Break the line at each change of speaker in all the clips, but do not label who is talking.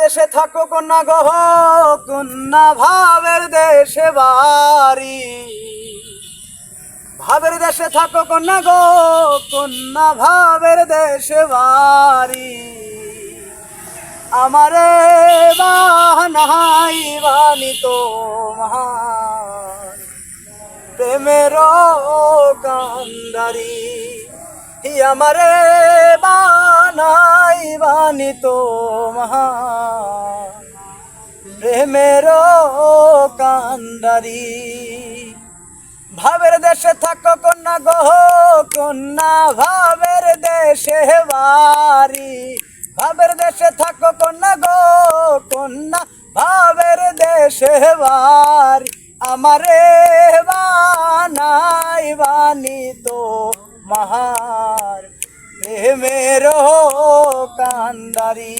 দেশে থাকো কন্যা গহ কন্যা ভাবের দেশে বাড়ি, ভাবের দেশে থাকো কন্যা গো কন্যা ভাবের দেশে বাড়ি। আমারে বানাই বানি তোমার প্রেমের কান্ডারি, আমারে বানাই বানি তোমার প্রেমের কান্ডারি। ভাবের দেশে থাকো কন্যা গো কন্যা ভাবের দেশে বাড়ি, ভাবের দেশে থাকো কন্যা গো কন্যা ভাবের দেশে বাড়ি। আমারে বানাই বানি তো মাহার প্রেমের কান্ডারি,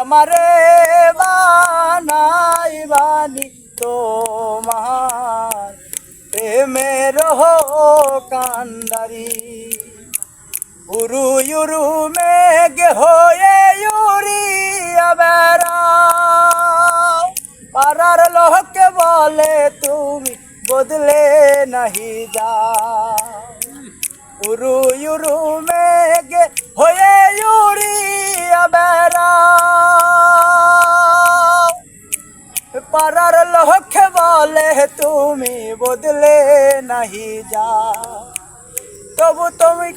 আমারে বানাই বানি তো মাহার প্রেমের কান্ডারি। উরু উরু মেঘ হয়ে উড়িয়া বেড়াও, পাড়ার লোককে বলে তুমি বদলে নাহি যাও। উরু উরু মেঘ হয়ে উড়িয়া বেড়াও, পাড়ার লোককে বলে তুমি বদলে নাহি যাও। তবু তুমি